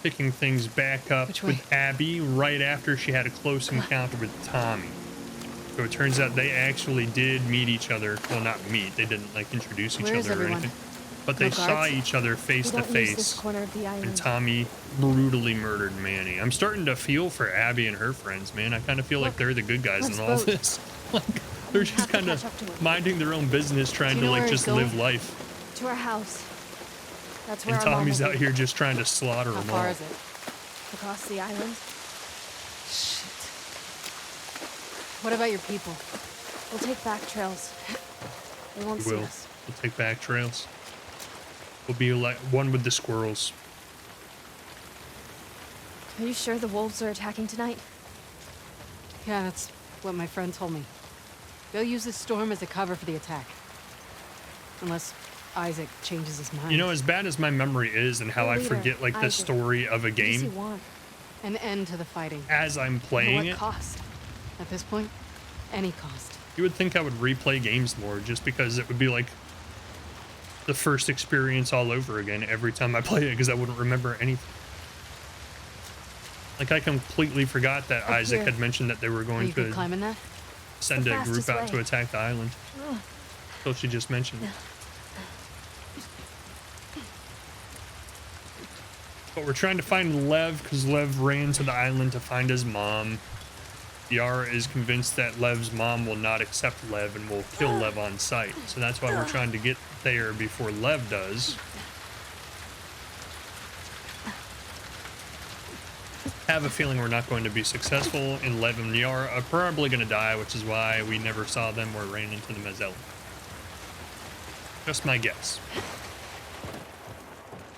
picking things back up Which way? with Abby right after she had a close encounter with Tommy. So it turns out they actually did meet each other. Well, not meet. They didn't like introduce each Where is other or everyone? anything. But No they saw guards? each other We face to don't use this face. corner of the And island. Tommy brutally murdered Manny. I'm starting to feel for Abby and her friends, man. I kind of feel like Look, they're the good guys Lev's in all boat. this. Like, they're We just have to kind catch up to of him. minding their own business, trying Do to you know like where he's just live going? life. To our house. That's where And our mom Tommy's will out be. here just trying to slaughter How them far all. is it? Across the island. Shit. What about your people? We'll take back trails. They won't We see will. us. We'll take back trails. We'll be like one with the squirrels. Are you sure the wolves are attacking tonight? Yeah, that's what my friend told me. They'll use this storm as a cover for the attack. Unless Isaac changes his mind. You know, as bad as my memory is and how The I leader, forget like the Isaac. story of a What does he game want? An end to the fighting. as I'm At playing what it, cost? At this point, any cost. you would think I would replay games more just because it would be like the first experience all over again every time I play it because I wouldn't remember anything. Like I completely forgot that Up Isaac here. had mentioned that they were Are going you good to climbing that? send the a group fastest out to way. attack the island. So she just mentioned it. But we're trying to find Lev because Lev ran to the island to find his mom. Yara is convinced that Lev's mom will not accept Lev and will kill Lev on sight. So that's why we're trying to get there before Lev does. Have a feeling we're not going to be successful, and Lev and Yara are probably going to die, which is why we never saw them or ran into them as Ellen. Just my guess.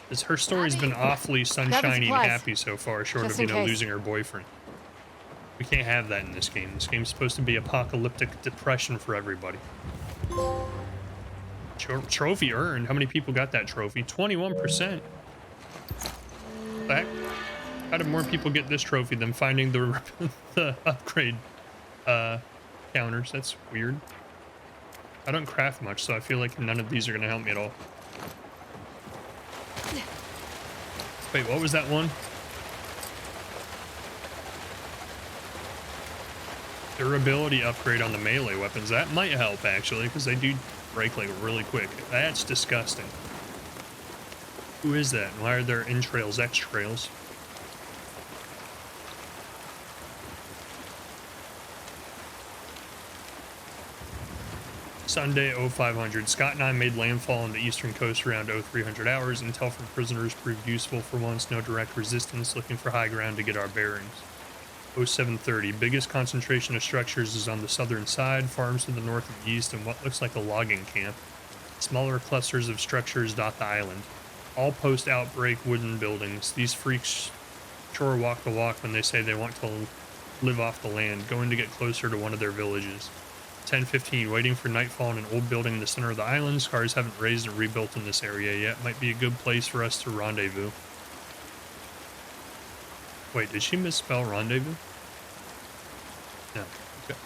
Because her story's been awfully sunshiny and supplies. happy so far, short Just of, you in know, case. losing her boyfriend. We can't have that in this game. This game's supposed to be apocalyptic depression for everybody. Trophy earned. How many people got that trophy? 21%. What the heck? How did more people get this trophy than finding the the upgrade counters? That's weird. I don't craft much, so I feel like none of these are going to help me at all. Wait, what was that one? Durability upgrade on the melee weapons. That might help, actually, because they do break, like, really quick. That's disgusting. Who is that? And why are there entrails, X-trails? Sunday 0500. Scott and I made landfall on the eastern coast around 0300 hours. Intel from prisoners proved useful for once. No direct resistance. Looking for high ground to get our bearings. 0730. Biggest concentration of structures is on the southern side. Farms to the north and east and what looks like a logging camp. Smaller clusters of structures dot the island. All post-outbreak wooden buildings. These freaks sure walk the walk when they say they want to live off the land. Going to get closer to one of their villages. 10:15, waiting for nightfall in an old building in the center of the island. Scars haven't raised or rebuilt in this area yet. Might be a good place for us to rendezvous. Wait, did she misspell rendezvous? No. Okay.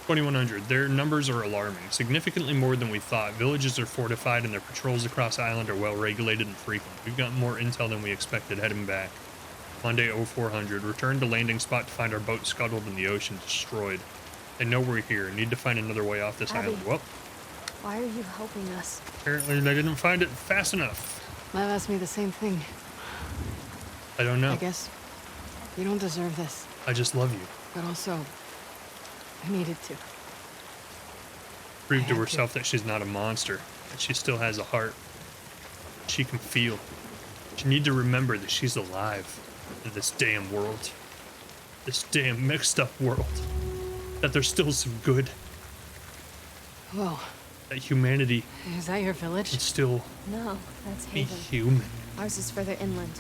2100. Their numbers are alarming. Significantly more than we thought. Villages are fortified and their patrols across the island are well regulated and frequent. We've got more intel than we expected heading back. Monday 0400. Return to landing spot to find our boat scuttled in the ocean, destroyed. They know we're here. Need to find another way off this Abby. island. Well, Why are you helping us? apparently they didn't find it fast enough. Lev asked me the same thing. I don't know. I guess you don't deserve this, I just love you. but also I needed to. Prove to had to. herself that she's not a monster. That she still has a heart. She can feel. She need to remember that she's alive in this damn world. This damn mixed up world. That there's still some good. Whoa, That humanity is that your village? can still No, that's be Haven. human. Ours is further inland.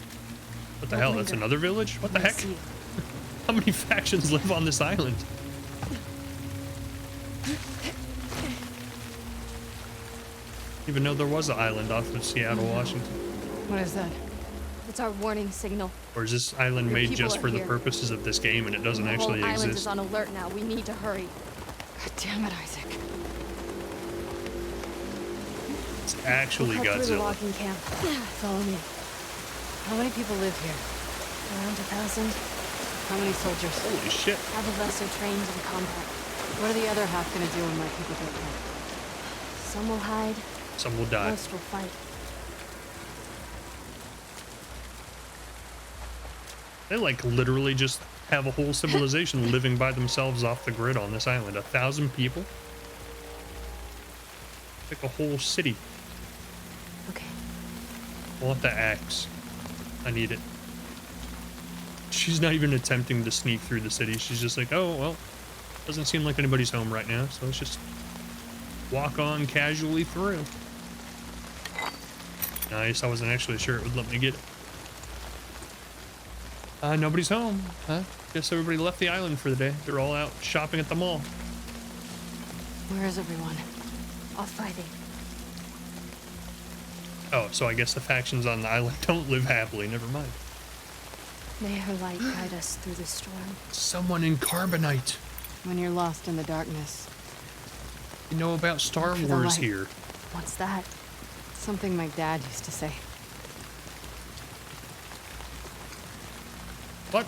What the Don't hell? That's linger. another village? What the I heck? see you. How many factions live on this island? Even though there was an island off of Seattle, Washington. What is that? It's our warning signal. Or is this island Your made people just are for the here. purposes of this game and it doesn't The actually whole island is exist? on alert now. We need to hurry. God damn it, Isaac. It's actually We'll cut through the Godzilla. logging camp. Follow me. How many people live here? Around 1,000. How many soldiers? Holy shit. Half of us are trained in combat. What are the other half gonna do when my people get killed? Some will hide, Some will die. most will fight. They like literally just have a whole civilization living by themselves off the grid on this island. 1,000 people? Like a whole city. Okay. I want the axe. I need it. She's not even attempting to sneak through the city. She's just like, oh, well, doesn't seem like anybody's home right now, so let's just walk on casually through. Nice. I wasn't actually sure it would let me get it. Nobody's home. Huh? Guess everybody left the island for the day. They're all out shopping at the mall. Where is everyone? All fighting. Oh, so I guess the factions on the island don't live happily. Never mind. May her light guide us through the storm. Someone in Carbonite. When you're lost in the darkness. You know about Star For the Wars light. here. What's that? Something my dad used to say. What?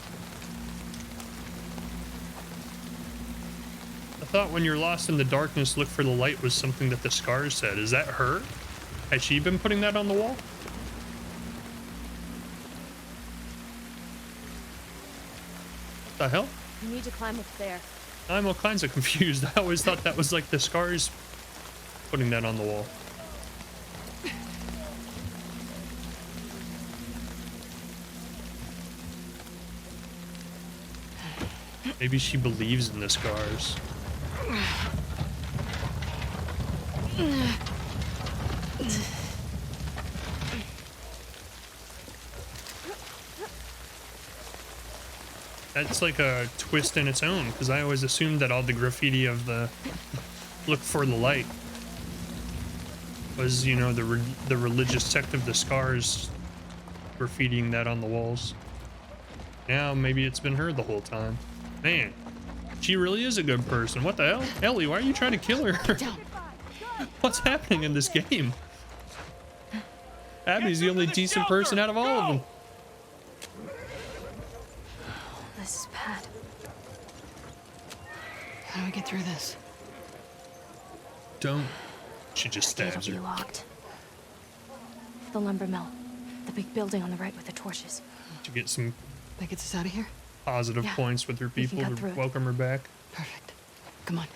I thought when you're lost in the darkness, look for the light was something that the Scars said. Is that her? Has she been putting that on the wall? What the hell? You need to climb up there. I'm all kinds of confused. I always thought that was like the Scars putting that on the wall. Maybe she believes in the Scars. That's like a twist in its own, because I always assumed that all the graffiti of the look for the light was, you know, the religious sect of the Scars graffitiing that on the walls. Now maybe it's been her the whole time. Man, she really is a good person. What the hell? Ellie, why are you trying to kill her? What's happening in this game? Abby's the only decent person out of all of them. This is bad. How do we get through this? Don't. She just Gate'll stabs be her. locked. The lumber mill. The big building on the right with the torches. To get some That gets us out of here? positive Yeah, points with her we can people cut to through it. welcome her back. Perfect. Come on.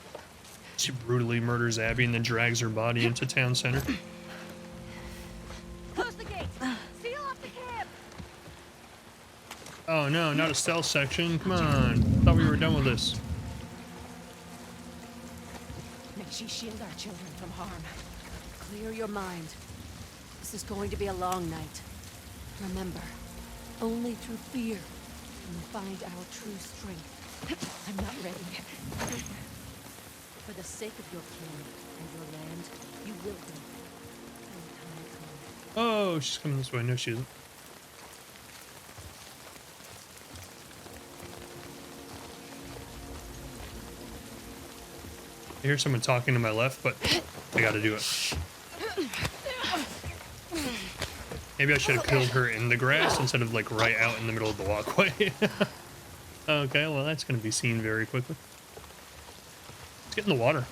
She brutally murders Abby and then drags her body into town center. Close the gates. Seal off the camp. Oh no, not a stealth section. Come on. Thought we were done with this. May she shield our children from harm. Clear your mind. This is going to be a long night. Remember, only through fear can we find our true strength. I'm not ready. For the sake of your king and your land, you will be. When time comes. Oh, she's coming this way. No, she isn't. I hear someone talking to my left, but I gotta do it. Maybe I should have killed her in the grass instead of like right out in the middle of the walkway. Okay, well that's gonna be seen very quickly. Let's get in the water.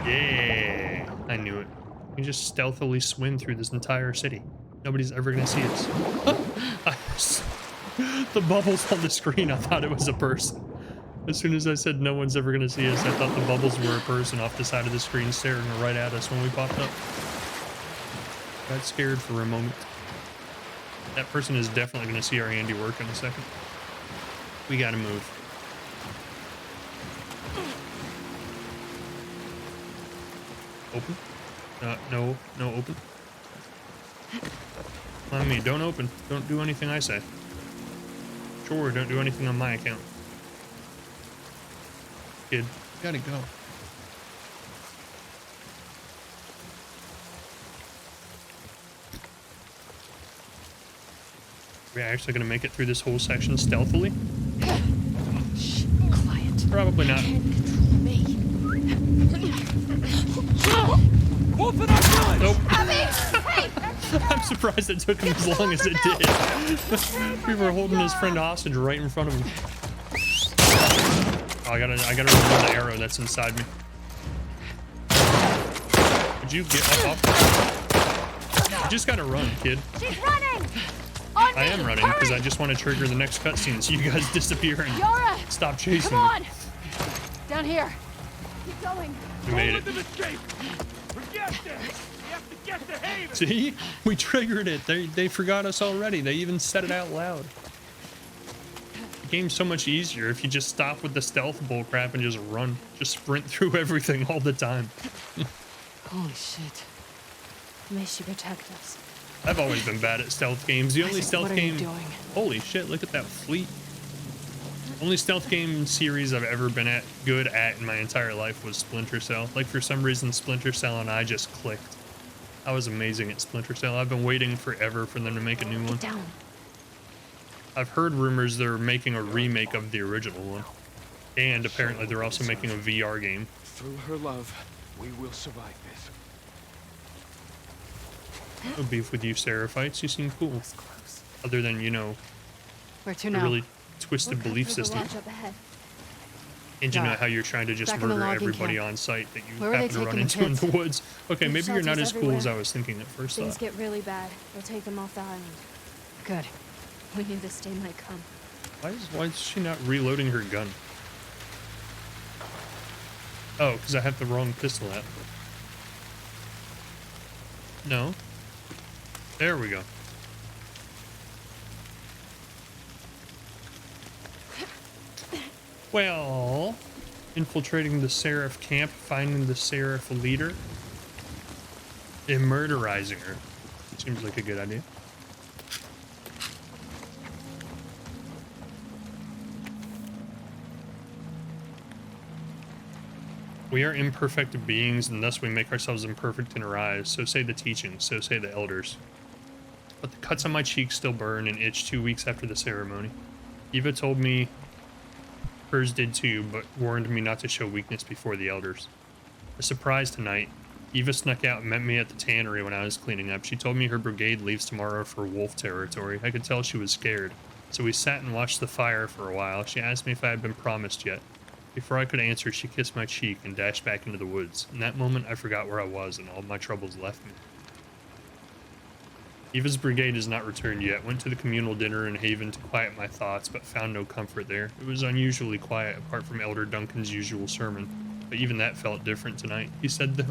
Yeah, I knew it. We just stealthily swim through this entire city. Nobody's ever gonna see us. The bubbles on the screen, I thought it was a person. As soon as I said no one's ever gonna see us, I thought the bubbles were a person off the side of the screen staring right at us when we popped up. Got scared for a moment. That person is definitely gonna see our handiwork in a second. We gotta move. Open? No, open. On me, don't open. Don't do anything I say. Sure, don't do anything on my account. Kid, you gotta go. We're actually gonna make it through this whole section stealthily? Shh, quiet. Probably not. Can't control me. Open up guns! Nope. I'm surprised it took him as long as it did. We were holding his friend hostage right in front of him. Oh, I gotta remove the arrow that's inside me. Would you get up? You just gotta run, kid. She's running! On I me! am running because I just want to trigger the next cutscene so you guys disappear and Yara! stop chasing Come on! me. Down here. Keep going. We made Don't it. let them escape! Forget this! We have to get to Haven! See? We triggered it. They forgot us already. They even said it out loud. The game's so much easier if you just stop with the stealth bullcrap and just run. Just sprint through everything all the time. Holy shit. May she protect us. I've always been bad at stealth games. The only Isaac, stealth what are you game... doing? Holy shit, look at that fleet. Only stealth game series I've ever been good at in my entire life was Splinter Cell. Like, for some reason, Splinter Cell and I just clicked. I was amazing at Splinter Cell. I've been waiting forever for them to make a new one. Get down. I've heard rumors they're making a remake of the original one. And apparently they're also making a VR game. Through her love, we will survive this. No beef with you, Seraphites. You seem cool. That was close. Other than, you know, Where to a now? really twisted Look belief through the system. lodge up ahead. And you know Got it. how you're trying to just Back in the murder logging everybody camp. on site that you Where were they happen to run taking the into in the woods. Okay, There's maybe you're not shelters as cool as I everywhere. was thinking at first Things thought. get really bad. They'll take them off the island. Good. We knew this day might come. Why is she not reloading her gun? Oh, because I have the wrong pistol out. No. There we go. Well, infiltrating the Seraph camp, finding the Seraph leader, and murderizing her. Seems like a good idea. We are imperfect beings, and thus we make ourselves imperfect in our eyes. So say the teachings, so say the elders. But the cuts on my cheeks still burn and itch 2 weeks after the ceremony. Eva told me hers did too, but warned me not to show weakness before the elders. A surprise tonight. Eva snuck out and met me at the tannery when I was cleaning up. She told me her brigade leaves tomorrow for wolf territory. I could tell she was scared. So we sat and watched the fire for a while. She asked me if I had been promised yet. Before I could answer, she kissed my cheek and dashed back into the woods. In that moment, I forgot where I was and all my troubles left me. Eva's brigade has not returned yet. Went to the communal dinner in Haven to quiet my thoughts, but found no comfort there. It was unusually quiet, apart from Elder Duncan's usual sermon. But even that felt different tonight. He said that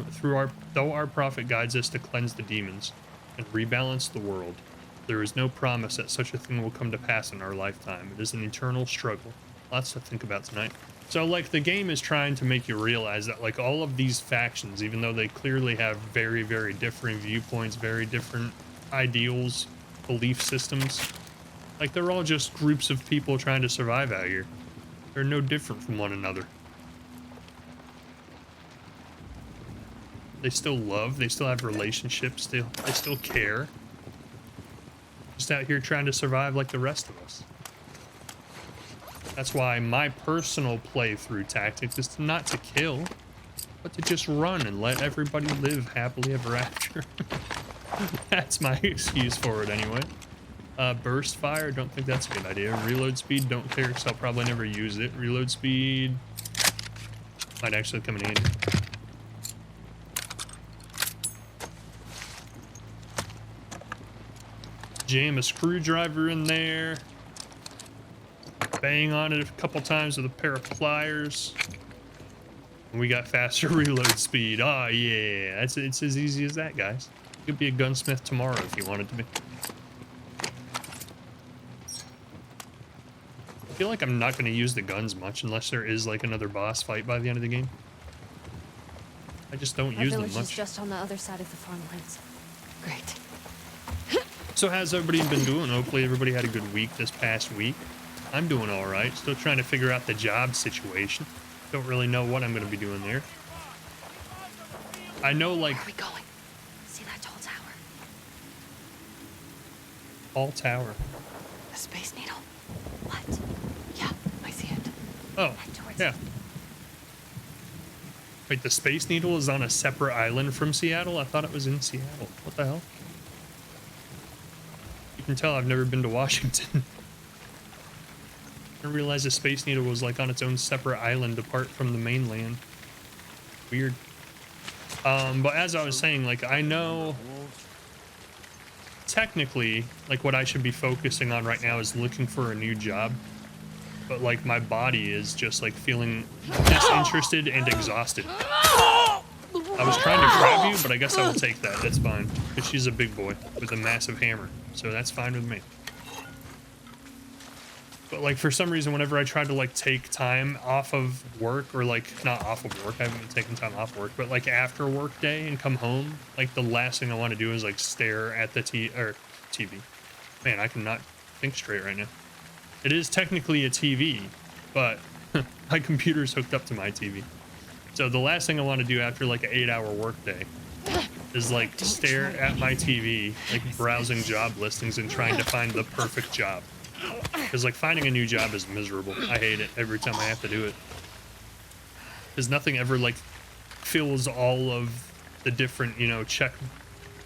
though our prophet guides us to cleanse the demons and rebalance the world, there is no promise that such a thing will come to pass in our lifetime. It is an eternal struggle. Lots to think about tonight. So, like, the game is trying to make you realize that, like, all of these factions, even though they clearly have very, very different viewpoints, very different ideals, belief systems, like, they're all just groups of people trying to survive out here. They're no different from one another. They still love, they still have relationships, they still care. Just out here trying to survive like the rest of us. That's why my personal playthrough tactic is not to kill, but to just run and let everybody live happily ever after. That's my excuse for it anyway. Burst fire, don't think that's a good idea. Reload speed, don't care, because I'll probably never use it. Reload speed might actually come in handy. Jam a screwdriver in there. Bang on it a couple times with a pair of pliers. And we got faster reload speed. Oh yeah, it's as easy as that, guys. You could be a gunsmith tomorrow if you wanted to be. I feel like I'm not going to use the guns much unless there is like another boss fight by the end of the game. I just don't Our use them village is much. just on the other side of the farmlands. Great. So how's everybody been doing? Hopefully everybody had a good week this past week. I'm doing all right. Still trying to figure out the job situation. Don't really know what I'm going to be doing there. I know, like, Where are we going? See that tall tower? All Tower. The Space Needle. What? Yeah, I see it. Oh, Head towards yeah. it. Wait, the Space Needle is on a separate island from Seattle? I thought it was in Seattle. What the hell? You can tell I've never been to Washington. I didn't realize the Space Needle was like on its own separate island apart from the mainland. Weird. But as I was saying, like, I know technically, like, what I should be focusing on right now is looking for a new job. But, like, my body is just, like, feeling disinterested and exhausted. I was trying to grab you, but I guess I will take that. That's fine. Because she's a big boy with a massive hammer. So that's fine with me. But, like, for some reason, whenever I try to, like, take time off of work, or, like, not off of work, I haven't been taking time off work, but, like, after work day and come home, like, the last thing I want to do is, like, stare at the TV. Man, I cannot think straight right now. It is technically a TV, but my computer's hooked up to my TV. So the last thing I want to do after, like, an 8-hour work day is, like, stare at my TV, like, browsing job listings and trying to find the perfect job. Because, like, finding a new job is miserable. I hate it every time I have to do it. Because nothing ever, like, fills all of the different, you know, check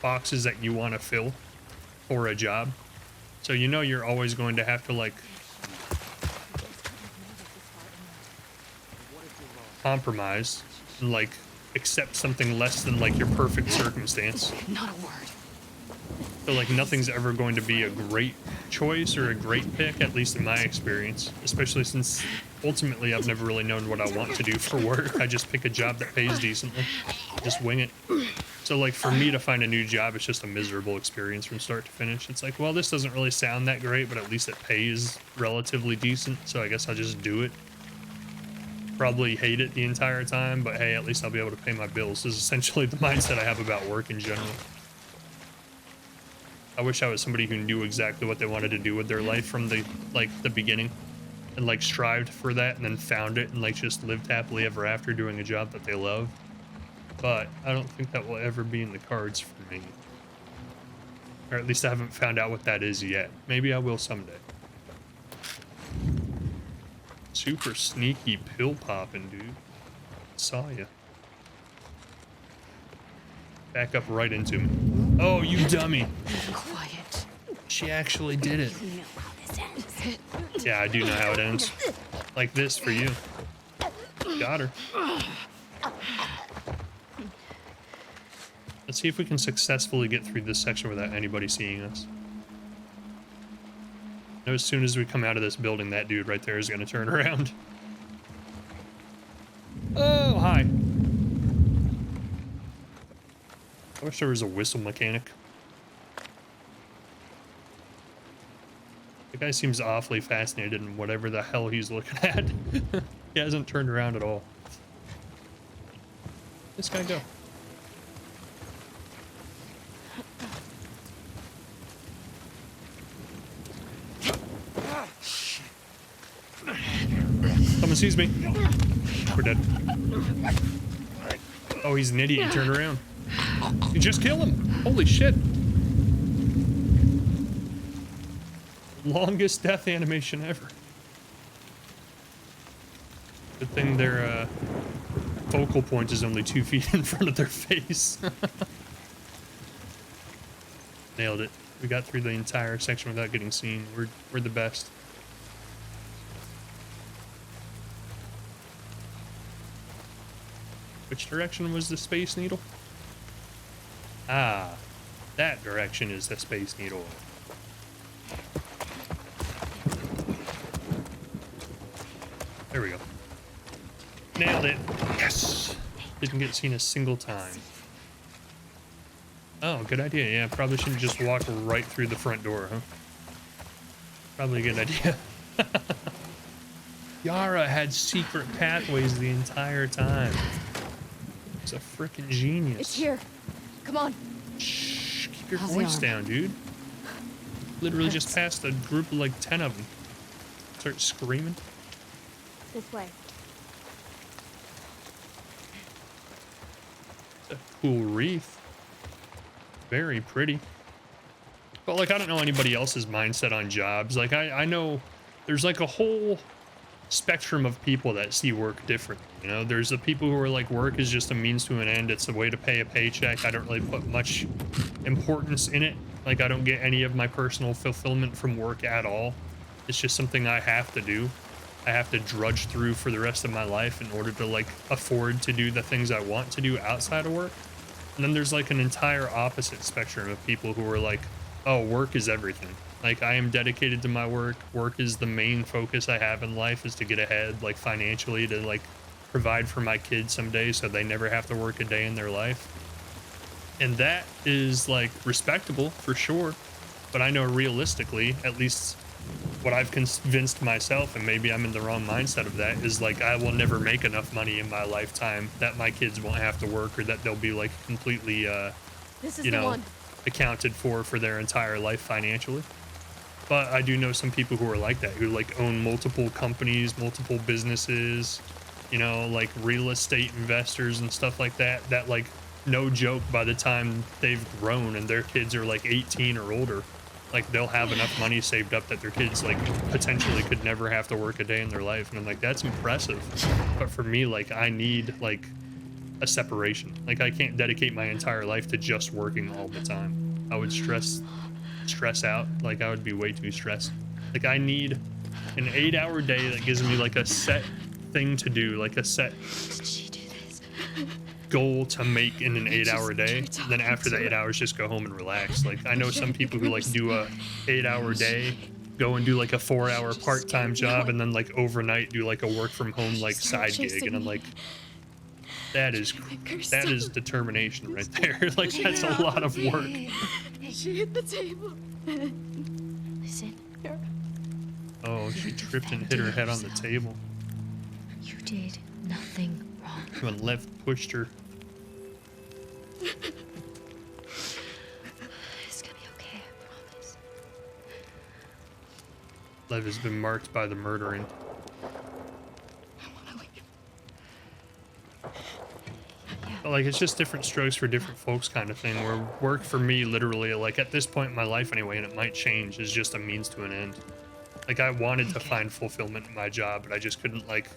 boxes that you want to fill for a job. So, you know, you're always going to have to, like, compromise and, like, accept something less than, like, your perfect circumstance. Not a word. So, like, nothing's ever going to be a great choice or a great pick, at least in my experience. Especially since, ultimately, I've never really known what I want to do for work. I just pick a job that pays decently. Just wing it. So, like, for me to find a new job, it's just a miserable experience from start to finish. It's like, well, this doesn't really sound that great, but at least it pays relatively decent, so I guess I'll just do it. Probably hate it the entire time, but hey, at least I'll be able to pay my bills. This is essentially the mindset I have about work in general. I wish I was somebody who knew exactly what they wanted to do with their life from the beginning, and, like, strived for that and then found it and, like, just lived happily ever after doing a job that they love. But I don't think that will ever be in the cards for me. Or at least I haven't found out what that is yet. Maybe I will someday. Super sneaky pill popping, dude. Saw ya. Back up right into me. Oh, you dummy. Quiet. She actually did it. You know how this ends. Yeah, I do know how it ends. Like this for you. Got her. Let's see if we can successfully get through this section without anybody seeing us. I know as soon as we come out of this building, that dude right there is going to turn around. Oh, hi. I wish there was a whistle mechanic. The guy seems awfully fascinated in whatever the hell he's looking at. He hasn't turned around at all. This guy go. Someone sees me. We're dead. Oh, he's an idiot. Turn around. You just kill him. Holy shit. Longest death animation ever. Good thing their focal point is only 2 feet in front of their face. Nailed it. We got through the entire section without getting seen. We're the best. Which direction was the Space Needle? Ah, that direction is the Space Needle. There we go. Nailed it. Yes! Didn't get seen a single time. Oh, good idea. Yeah, probably shouldn't just walk right through the front door, huh? Probably a good idea. Yara had secret pathways the entire time. It's a freaking genius. It's here. Come on. Shh, keep your How's the voice arm? down, dude. Literally just passed a group of like 10 of them. Start screaming. This way. It's a cool wreath. Very pretty. But like, I don't know anybody else's mindset on jobs. Like, I know there's like a whole spectrum of people that see work differently. You know, there's the people who are like, work is just a means to an end. It's a way to pay a paycheck. I don't really put much importance in it. Like, I don't get any of my personal fulfillment from work at all. It's just something I have to do. I have to drudge through for the rest of my life in order to like afford to do the things I want to do outside of work. And then there's like an entire opposite spectrum of people who are like, oh, work is everything. Like, I am dedicated to my work. Work is the main focus I have in life, is to get ahead, like financially, to like provide for my kids someday so they never have to work a day in their life. And that is like respectable for sure. But I know realistically, at least what I've convinced myself, and maybe I'm in the wrong mindset of that, is like, I will never make enough money in my lifetime that my kids won't have to work, or that they'll be like completely, This is you the know, one. accounted for their entire life financially. But I do know some people who are like that, who like own multiple companies, multiple businesses, you know, like real estate investors and stuff like that, that like, no joke, by the time they've grown and their kids are like 18 or older, like they'll have enough money saved up that their kids like potentially could never have to work a day in their life. And I'm like, that's impressive. But for me, like, I need like a separation. Like, I can't dedicate my entire life to just working all the time. I would stress out. Like, I would be way too stressed. Like, I need an 8-hour day that gives me like a set thing to do, like a set goal to make in an 8-hour day. Then after the 8 hours, just go home and relax. Like, I know some people who like do a 8-hour day, go and do like a 4-hour part-time job, and then like overnight do like a work from home like side gig. And I'm like, that is determination right there. Like, that's a lot of work. She hit the table. Listen, Yara. Oh, she tripped and hit her head on the table. You did nothing wrong. When Lev pushed her. It's gonna be okay, I promise. Lev has been marked by the murdering. I wanna leave. But like, it's just different strokes for different folks kind of thing, where work for me, literally, like at this point in my life anyway, and it might change, is just a means to an end. Like, I wanted to find fulfillment in my job, but I just couldn't like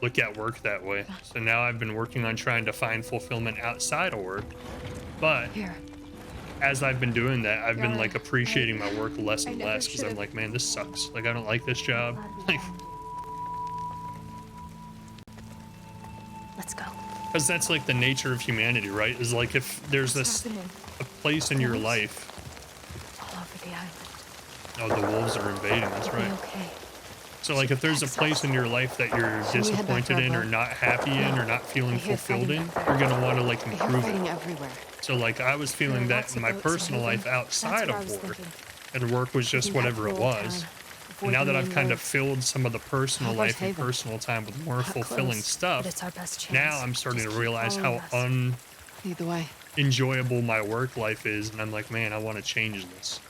look at work that way. So now I've been working on trying to find fulfillment outside of work. But Here. as I've been doing that, I've been Yara, like appreciating my work less and never less, because I'm should've- like, man, this sucks. Like, I don't like this job. Like, Let's go. because that's like the nature of humanity, right? Is like, if there's What's this happening? a place in your life. All over the island. Oh, the wolves are invading. That's It'll be right. okay. So like, if there's a place in your life that you're Should we head back to disappointed our in, or boat? not happy in, or not feeling I hear fulfilled in, fighting back you're there. gonna want to like I hear improve fighting it. everywhere. So like, I was feeling There are that lots in of my boats personal moving. life outside That's what I was of work, thinking. and work was just Thinking whatever it that whole was. time, And avoid now the that I've main kind of roads. filled some of the personal How's life and Haven? personal time with more Not fulfilling close, stuff, But it's our best chance. now I'm starting Just to keep realize following how us. Lead the way. unenjoyable my work life is, and I'm like, man, I want to change this.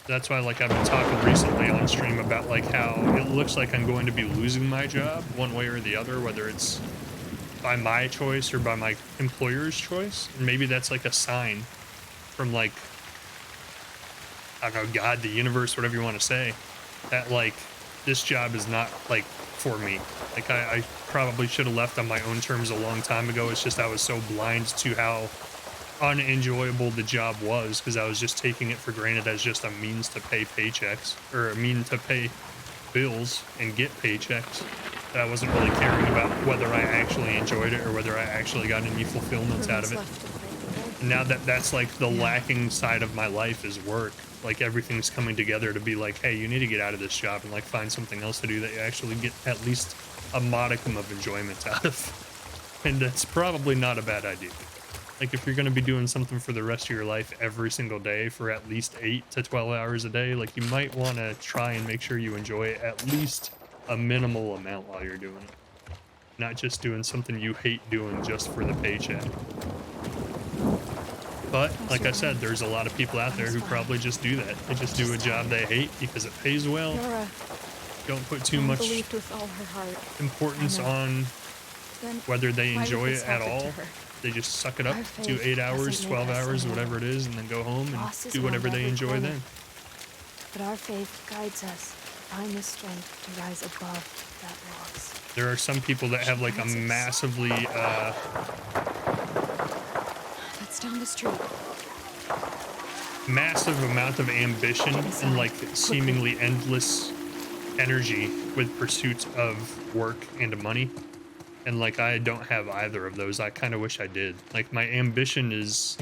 That's why, like, I've been talking recently on stream about like how it looks like I'm going to be losing my job one way or the other, whether it's by my choice or by my employer's choice. And maybe that's like a sign from like, I don't know, God, the universe, whatever you want to say, that like this job is not like for me. Like, I probably should have left on my own terms a long time ago. It's just I was so blind to how unenjoyable the job was, because I was just taking it for granted as just a means to pay paychecks, or a mean to pay bills and get paychecks. That I wasn't really caring about whether I actually enjoyed it or whether I actually got any fulfillment out of it. And now that that's like the lacking side of my life is work. Like, everything's coming together to be like, hey, you need to get out of this job and like find something else to do that you actually get at least a modicum of enjoyment out of. And that's probably not a bad idea. Like, if you're going to be doing something for the rest of your life every single day for at least 8 to 12 hours a day, like, you might want to try and make sure you enjoy it at least a minimal amount while you're doing it. Not just doing something you hate doing just for the paycheck. But, like I said, there's a lot of people out there who probably just do that. They just do a job they hate because it pays well. Yara Don't put too much believed with all her heart. importance I know. on Then whether they why did enjoy this it at happen to all. her? They just suck it up, Our do faith 8 hours, doesn't 12 make us hours, immortal. whatever it is, and then go home and Losses do whatever around they every enjoy corner. then. But our faith guides us to find the strength to rise above That logs. There are some people that have like a massively That's down the street. massive amount of ambition and like seemingly endless energy with pursuits of work and money. And like I don't have either of those. I kind of wish I did. Like my ambition is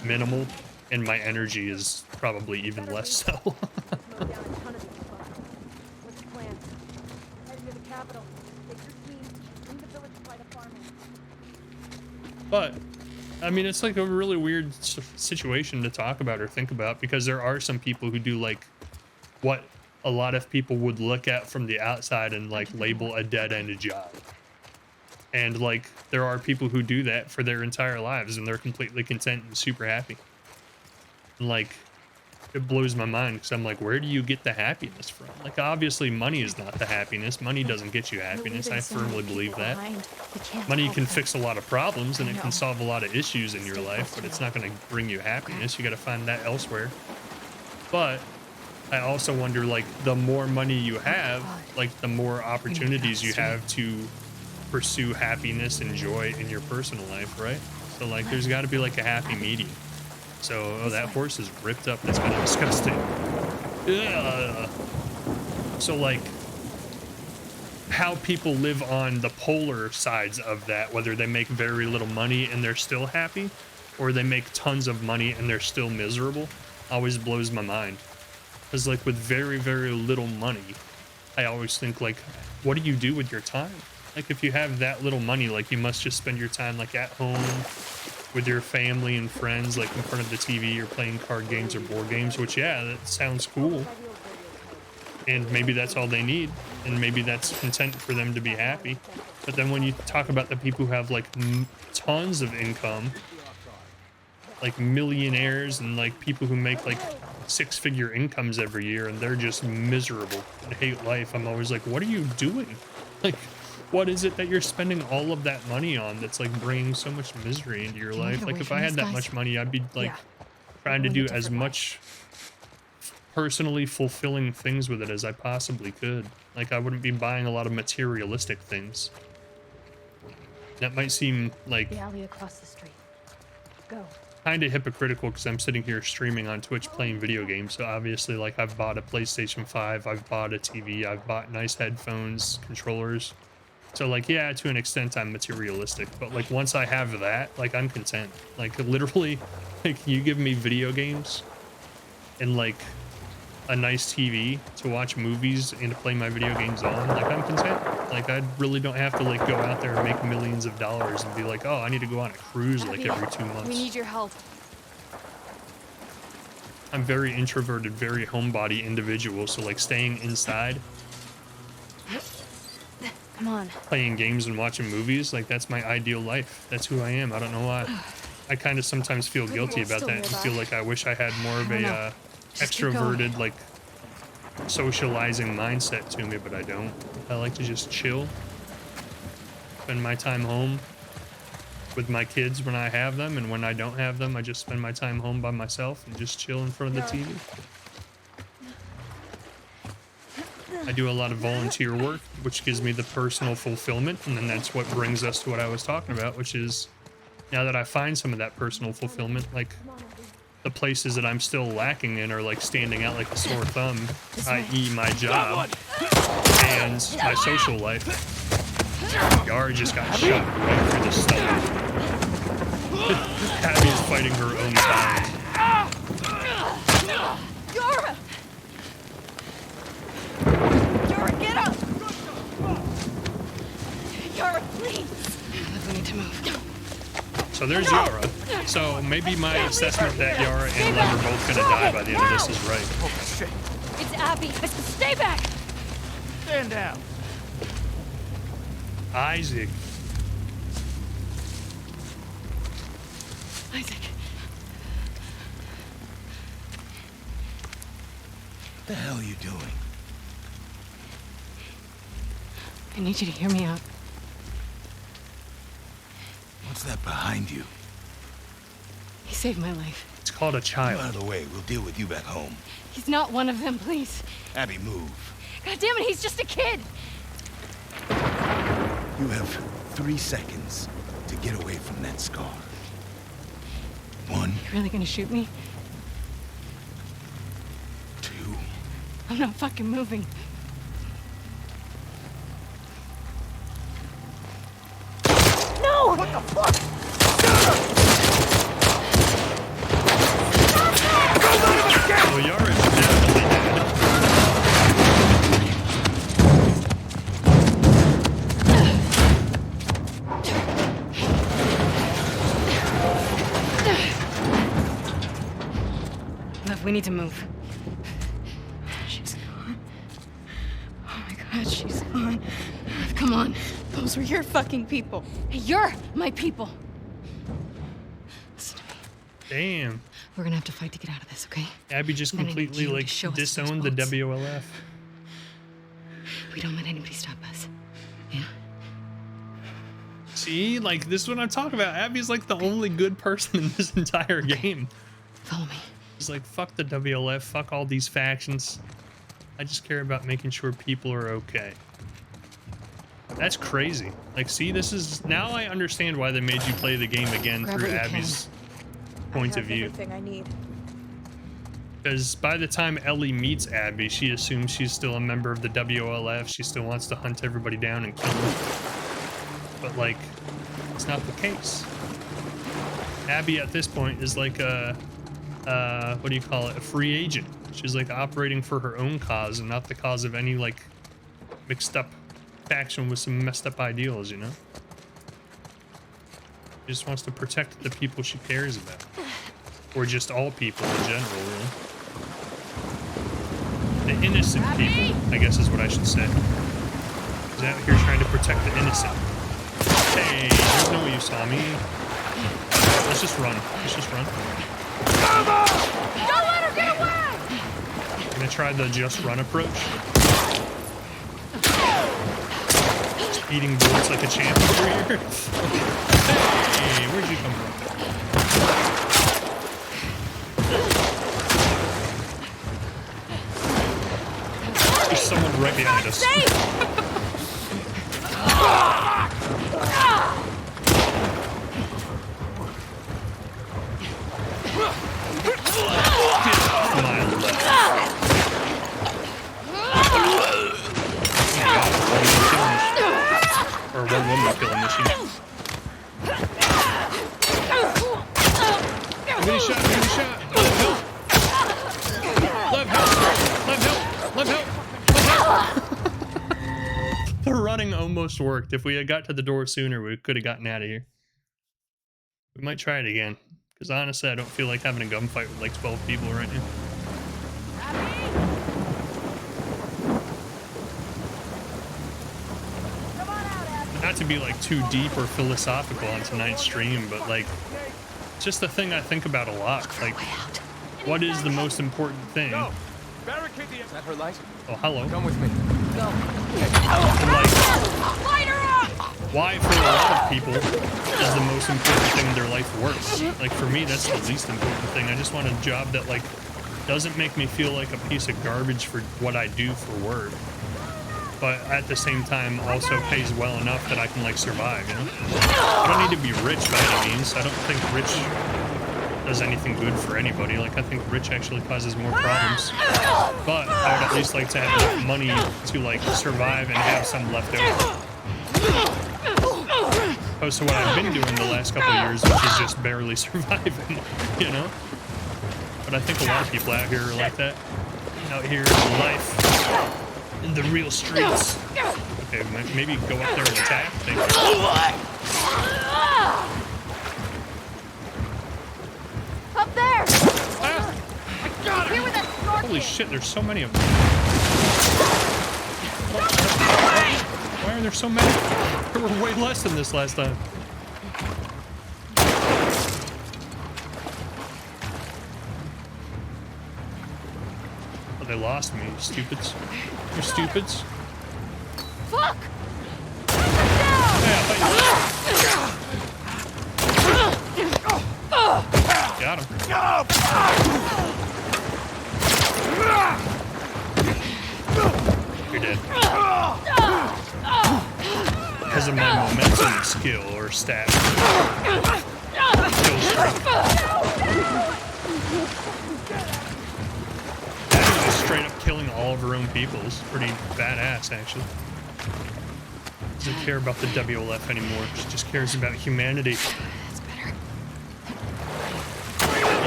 minimal and my energy is probably even less so. Mowed down a ton of these fuckers. What's the plan? Head to the capital. Take your team. Bring the village to fight a farming. But I mean, it's like a really weird situation to talk about or think about, because there are some people who do like what a lot of people would look at from the outside and like label a dead-end job. And like there are people who do that for their entire lives and they're completely content and super happy. And like it blows my mind because I'm like, where do you get the happiness from? Like obviously money is not the happiness. Money doesn't get you happiness. I firmly believe that. Money can fix a lot of problems and it can solve a lot of issues in your life, but it's not going to bring you happiness. You got to find that elsewhere. But I also wonder, like, the more money you have, like the more opportunities you have to pursue happiness and joy in your personal life, right? So like there's got to be like a happy medium. So that horse is ripped up. That's kind of disgusting. Ugh. So like how people live on the polar sides of that, whether they make very little money and they're still happy, or they make tons of money and they're still miserable, always blows my mind. Because like with very, very little money, I always think like, what do you do with your time? Like if you have that little money, like you must just spend your time like at home with your family and friends, like in front of the TV or playing card games or board games, which, yeah, that sounds cool. And maybe that's all they need. And maybe that's content for them to be happy. But then when you talk about the people who have like tons of income, like millionaires and like people who make like six-figure incomes every year and they're just miserable and hate life, I'm always like, what are you doing? Like, what is it that you're spending all of that money on that's like bringing so much misery into your life? Like if I had that much money, I'd be like trying to do as much personally fulfilling things with it as I possibly could. Like I wouldn't be buying a lot of materialistic things. That might seem like The alley across the street. Go. kind of hypocritical because I'm sitting here streaming on Twitch playing video games. So obviously like I've bought a PlayStation 5, I've bought a TV, I've bought nice headphones, controllers. So like, yeah, to an extent I'm materialistic, but like once I have that, like I'm content. Like literally, like you give me video games and like a nice TV to watch movies and to play my video games on, like I'm content. Like I really don't have to like go out there and make millions of dollars and be like, oh, I need to go on a cruise like every 2 months. We need your help. I'm very introverted, very homebody individual, so like staying inside, Come on. playing games and watching movies, like that's my ideal life. That's who I am. I don't know why. I kind of sometimes feel guilty about that and feel like I wish I had more of a extroverted, like socializing mindset to me, but I don't. I like to just chill, spend my time home with my kids when I have them, and when I don't have them, I just spend my time home by myself and just chill in front of the TV. I do a lot of volunteer work, which gives me the personal fulfillment, and then that's what brings us to what I was talking about, which is now that I find some of that personal fulfillment, like the places that I'm still lacking in are like standing out like a sore thumb, i.e. my job and my social life. Yara just got shot right through the stomach. Abby is fighting her own kind. Yara! Yara, get up! Yara, please! We need to move. So there's Yara. So maybe my assessment that Yara and Lem are both gonna die by the end of this is right. Oh, shit. It's Abby! Stay back! Stand down. Isaac. Isaac. What the hell are you doing? I need you to hear me out. What's that behind you? He saved my life. It's called a Get child. out of the way. We'll deal with you back home. He's not one of them, please. Abby, move. God damn it, he's just a kid! You have 3 seconds to get away from that scar. 1, You really gonna shoot me? 2. I'm not fucking moving. No! What the fuck? Well, Yara is definitely dead. Look, we need to move. She's gone. Oh my god, she's gone. Come on. Those were your fucking people. You're my people. Listen to me. Damn. We're gonna have to fight to get out of this, okay? Abby just I'm gonna need completely you to like show us those disowned the boats. WLF. We don't let anybody stop us. Yeah? See, like this is what I'm talking about. Abby's like the only good person in this entire game. Follow me. She's like, fuck the WLF, fuck all these factions. I just care about making sure people are okay. That's crazy. Like, see, this is now I understand why they made you play the game again Grab through what you Abby's point of view. Everything I need. Because by the time Ellie meets Abby, she assumes she's still a member of the WLF. She still wants to hunt everybody down and kill them. But, like, it's not the case. Abby at this point is like a, what do you call it? A free agent. She's like operating for her own cause and not the cause of any, like, mixed up faction with some messed up ideals, you know? She just wants to protect the people she cares about. Or just all people in general, really. The innocent people, I guess is what I should say. She's out here trying to protect the innocent. Hey, there's no way you saw me. Let's just run. Let's just run. Don't let her get away! I'm gonna try the just run approach. Just eating bullets like a champ over here. Hey, where'd you come from? There's someone right behind us. Or one woman killing machine. Give me a shot, give me a shot. Love help. Love help. Love help. Love help. The running almost worked. If we had got to the door sooner, we could have gotten out of here. We might try it again. Because honestly, I don't feel like having a gunfight with like 12 people right now. Not to be like too deep or philosophical on tonight's stream, but like, it's just a thing I think about a lot. Like, what is the most important thing? No! Barricade the... Is that her light? Oh, hello. Come with me. Go. And like, why for a lot of people is the most important thing in their life work? Like for me, that's the least important thing. I just want a job that like doesn't make me feel like a piece of garbage for what I do for work, but at the same time also pays well enough that I can like survive, you know? I don't need to be rich by any means. I don't think rich does anything good for anybody. Like I think rich actually causes more problems. But I would at least like to have enough money to like survive and have some left over. Opposed to what I've been doing the last couple of years, which is just barely surviving, you know? But I think a lot of people out here are like that. Out here in life. In the real streets. Okay, maybe go up there and attack. Thank you. Up there! Ah, Here with that snorkel! holy shit, there's so many of them. Why are there so many? There were way less than this last time. Oh, they lost me, you stupids. You stupids. Fuck! Yeah, I thought you... Got him. You're dead. Because because of my momentum skill or stat. Kill streak. That is just straight up killing all of her own people. It's pretty badass, actually. Doesn't care about the WLF anymore. She just cares about humanity. That's better.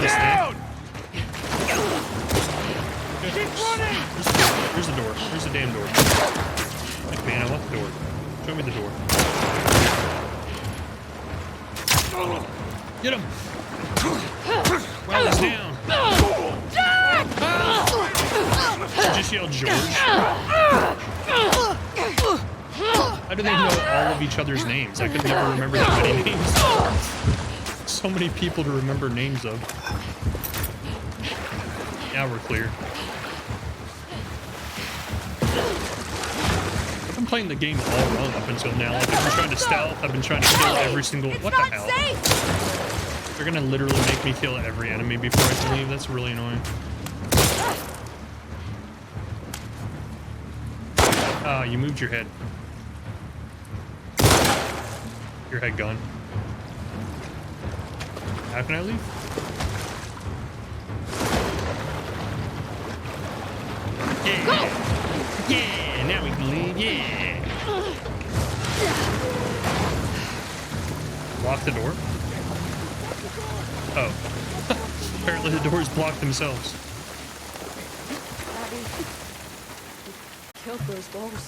Down! Keep running! Here's the door. Here's the damn door. Like, man, I want the door. Show me the door. Get him! Well, he's down. Did you just yell George? How do they know all of each other's names? I could never remember that many names. So many people to remember names of. Now we're clear. I've been playing the game all wrong up until now. Like, I've been trying to stealth, I've been trying to kill every single... What the hell? They're gonna literally make me kill every enemy before I can leave. That's really annoying. Oh, you moved your head. Your head gone. How can I leave? Yeah! Yeah! Now we can leave. Yeah! Lock the door? Oh. Apparently the doors block themselves. Abby, we killed those ghosts.